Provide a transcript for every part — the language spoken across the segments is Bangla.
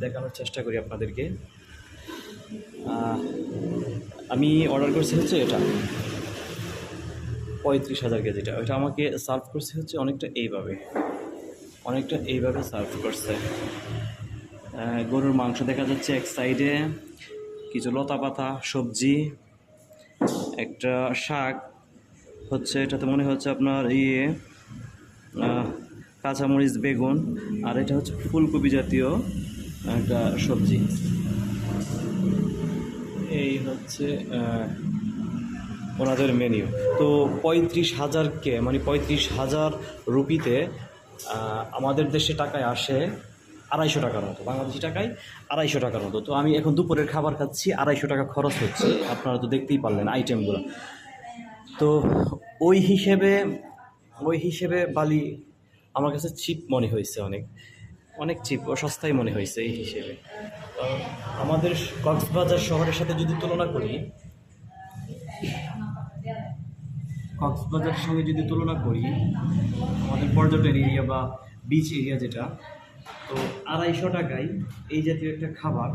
দেখানোর চেষ্টা করি আপনাদেরকে। আমি অর্ডার করছি হচ্ছে এটা 35,000 কেজিটা। ওইটা আমাকে সার্ভ করছে হচ্ছে অনেকটা এইভাবে সার্ভ করছে। গরুর মাংস দেখা যাচ্ছে এক সাইডে, কিছু লতা পাতা সবজি, একটা শাক হচ্ছে, এটাতে মনে হচ্ছে আপনার কাঁচামরিচ বেগুন, আর এটা হচ্ছে ফুলকপি জাতীয় একটা সবজি। এই হচ্ছে ওনাদের মেনু। তো 35,000 মানে 35,000 রুপিতে আমাদের দেশে টাকায় আসে 250 টাকার মতো, বাংলাদেশি টাকায় 250 টাকার মতো। তো আমি এখন দুপুরের খাবার খাচ্ছি, 250 টাকা খরচ হচ্ছে, আপনারা তো দেখতেই পারলেন আইটেমগুলো। তো ওই হিসেবে বালি আমার কাছে চিপ মনে হয়েছে, অনেক চিপ ও সস্তাই মনে হয়েছে এই হিসেবে। আমাদের কক্সবাজার শহরের সাথে যদি তুলনা করি, কক্সবাজার সঙ্গে যদি তুলনা করি, আমাদের পর্যটন এরিয়া বা বিচ এরিয়া যেটা, তো 250 টাকায় এই জাতীয় একটা খাবার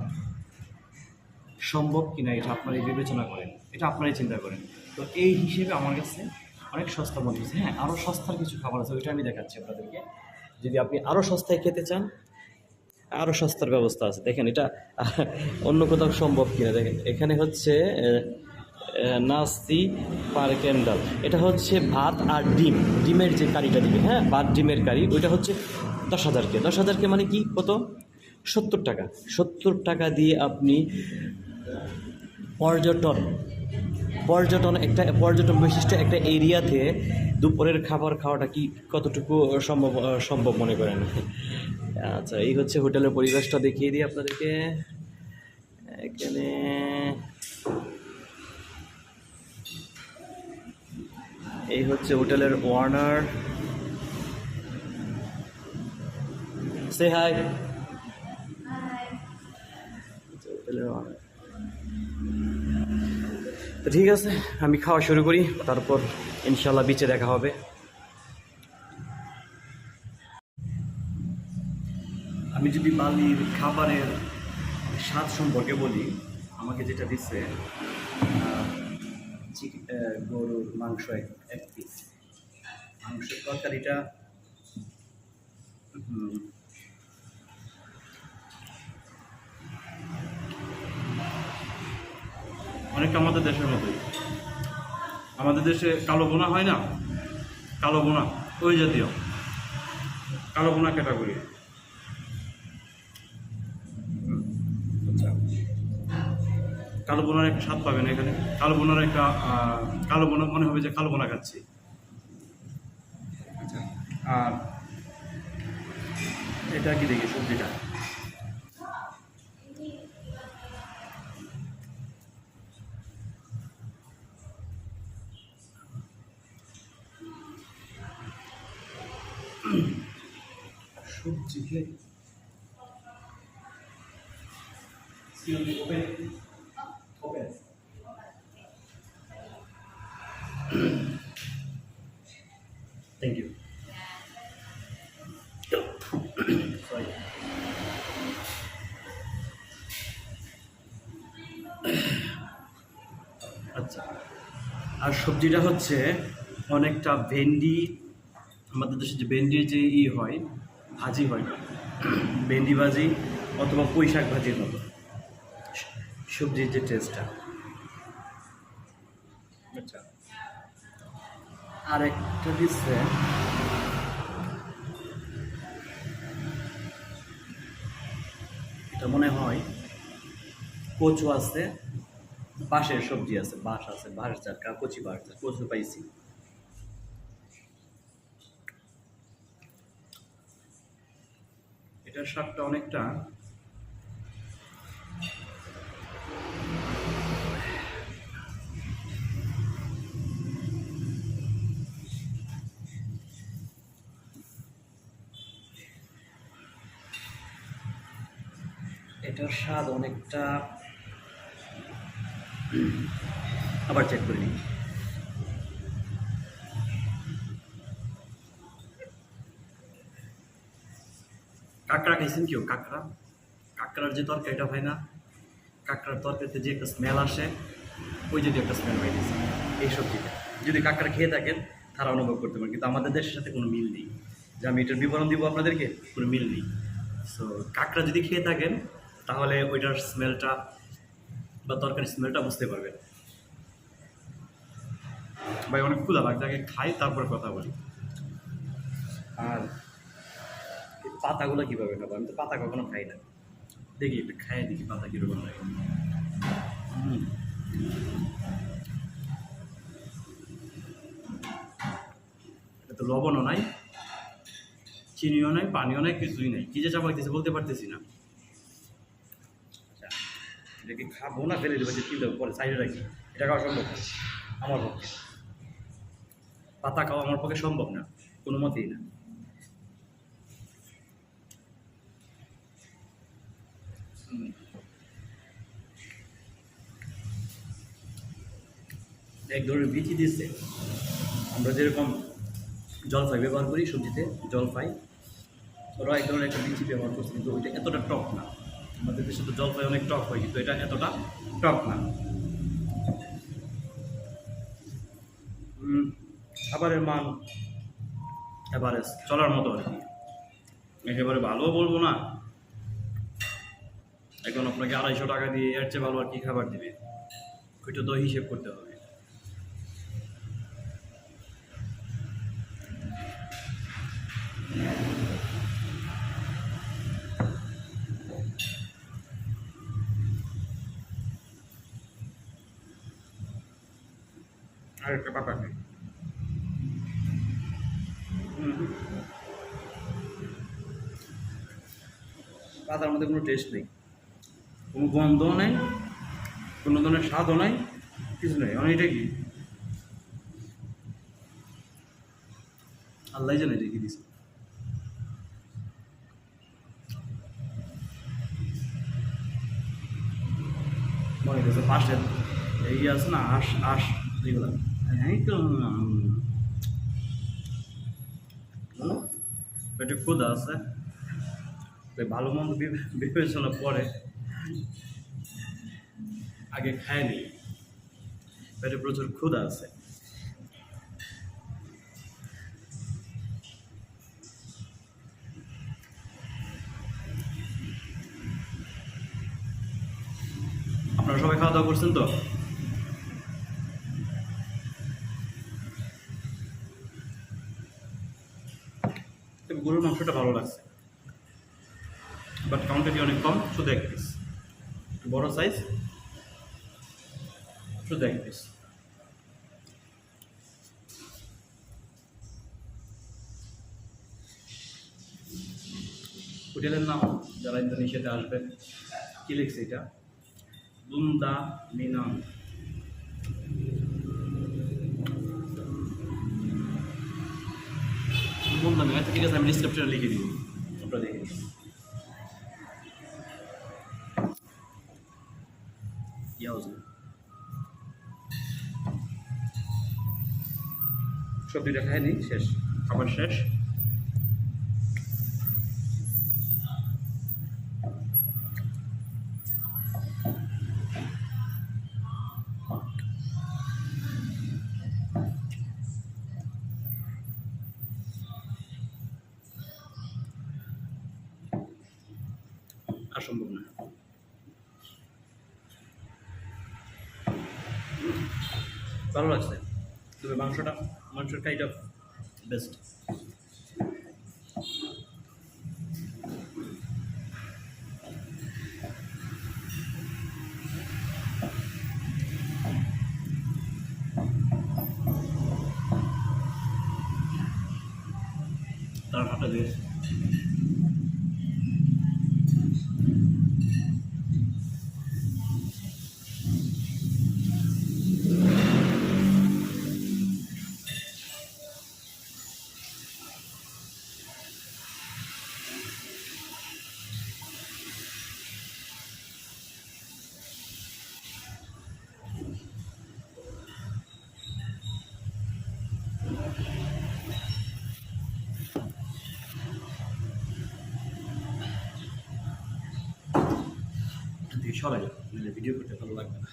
সম্ভব কিনা এটা আপনারাই বিবেচনা করেন, এটা আপনারাই চিন্তা করেন। তো এই হিসেবে আমার কাছে অনেক সস্তা মনে হয়েছে। হ্যাঁ, আরও সস্তার কিছু খাবার আছে, ওইটা আমি দেখাচ্ছি আপনাদেরকে। যদি আপনি আরও সস্তায় খেতে চান, আরও সস্তার ব্যবস্থা আছে। দেখেন এটা অন্য কোথাও সম্ভব কিনা। দেখেন এখানে হচ্ছে নাস্তি পার ক্যান্ডাল, এটা হচ্ছে ভাত আর ডিমের যে কারিটা দিবে, হ্যাঁ, ভাত ডিমের কারি, ওইটা হচ্ছে 10,000 10,000 মানে কি কত, 70 টাকা। 70 টাকা দিয়ে আপনি পর্যটন বৈশিষ্ট্য একটা এরিয়াতে দুপুরের খাবার খাওয়াটা কি কতটুকু সম্ভব মনে করেন? আচ্ছা, এই হচ্ছে হোটেলের পরিবেশটা, দেখিয়ে দিই আপনাদেরকে। এখানে এই হচ্ছে হোটেলের ওয়ার্নার, সে হাই। হোটেলের ওয়ার্নার। তো ঠিক আছে, আমি খাওয়া শুরু করি, তারপর ইনশাল্লাহ বিচে দেখা হবে। আমি যদি বালির খাবারের স্বাদ সম্পর্কে বলি, আমাকে যেটা দিচ্ছে গরুর মাংস এক পিস, মাংসের তরকারিটা অনেকটা আমাদের দেশের মতোই। আমাদের দেশে কালো বোনা হয় না, কালো বোনা ওই জাতীয় কালো বোনা ক্যাটাগরি। আচ্ছা, কালো বোনার একটা স্বাদ পাবেন এখানে। কালো বোনার একটা কালো বোনা মনে হবে যে কালো বোনা খাচ্ছি। আচ্ছা, আর এটা কি দেখি সবজিটা, সবজি থ্যাংক ইউ। সরি। আচ্ছা, আর সবজিটা হচ্ছে অনেকটা ভেন্ডি, আমাদের দেশে যে ভেন্ডির যে হয়, ভাজি হয়, ভেন্ডি ভাজি অথবা পুঁই শাক ভাজির মতো সবজির যে টেস্টটা। আচ্ছা, আর একটা দিচ্ছে এটা মনে হয় কচু আছে, বাঁশের সবজি আছে, বাঁশ আছে, বাঁশ চারকা, কচি বাঁশ, কচু পাইছি। এটার স্বাদটা অনেকটা এটার স্বাদ অনেকটা, আবার চেক করে নিই। কাঁকড়া খাইছেন কেউ? কাঁকড়া কাঁকড়ার যে তরকারিটা হয় না, কাঁকড়ার তরকারিতে যে একটা স্মেল আসে, ওই যদি একটা স্মেল পাইতেছে এই সবজিটা। যদি কাঁকড়া খেয়ে থাকেন তারা অনুভব করতে পারেন, কিন্তু আমাদের দেশের সাথে কোনো মিল নেই। যে আমি এটার বিবরণ দিব আপনাদেরকে, কোনো মিল নেই। সো কাঁকড়া যদি খেয়ে থাকেন তাহলে ওইটার স্মেলটা বা তরকারির স্মেলটা বুঝতে পারবেন। ভাই অনেক ক্ষুধা লাগছে, আগে খাই তারপর কথা বলি। আর এই পাতাগুলো কীভাবে খাবো? আমি তো পাতা কখনো খাই না। দেখি একটু খাইয়ে দেখি পাতা কীরকম লাগে। এটা তো লবণও নাই, চিনিও নাই, পানিও নাই, কিছুই নাই। কি যে চাপাইতেছে বলতে পারতেছি না। এটা কি খাবো না ফেলে দেবো, যে চিন্তা পরে সাইডে রাখি? এটা খাওয়া সম্ভব না আমার পক্ষে। পাতা খাওয়া আমার পক্ষে সম্ভব না, কোনো মতেই না। এক ধরনের বিচি দিচ্ছে। আমরা যেরকম জলপাই ব্যবহার করি সবজিতে, জলপাই, ওরা এক ধরনের একটা বিচি ব্যবহার করছে, কিন্তু ওইটা এতটা টক না। আমাদের দেশে তো জলপাই অনেক টক হয়, কিন্তু এটা এতটা টক না। খাবারের মান এভারেজ, চলার মতো আর কি। একেবারে ভালো বলবো না। এখন আপনাকে 250 টাকা দিয়ে এর চেয়ে ভালো আর কি খাবার দিবে, ওইটা তো হিসেব করতে হবে। আরেকটা পাতা খাই। পাতার মধ্যে কোনো টেস্ট নেই, কোনো গন্ধও নেই, কোনো ধরনের স্বাদও নাই, কিছু নেই। মানে এটা কি আল্লাহ জানে রেখে দিছে। মনে করছে পাশের এই আছে না, আশ আশ যেগুলো, হ্যাঁ তো পেটে ক্ষুধা আছে, ভালো মন্দ বিবেচনা পরে, আগে খায়নি। পেটে প্রচুর ক্ষুধা আছে। আপনারা সবাই খাওয়া দাওয়া করছেন তো? গরুর মাংসটা ভালো লাগছে, বাট কোয়ান্টিটি অনেক কম, শুধু 1 পিস। বড় সাইজ, শুধু 1 পিস। হোটেলের নাম যারা ইন্দোনেশিয়াতে আসবেন, কি লিখছে এটা? বুন্দা মিনাম। বুন্দা মিনাম, ঠিক আছে, আমি ডিসক্রিপশনে লিখে দিব, আপনারা দেখে নিন। সবজিটা খাইনি, শেষ, খাবার শেষ। আর সম্ভব না। ভালো লাগছে, তবে মাংসের কাইন্ড অফ বেস্ট। তার হাতটা দিয়ে সরাই, নাহলে ভিডিও করতে ভালো লাগবে না।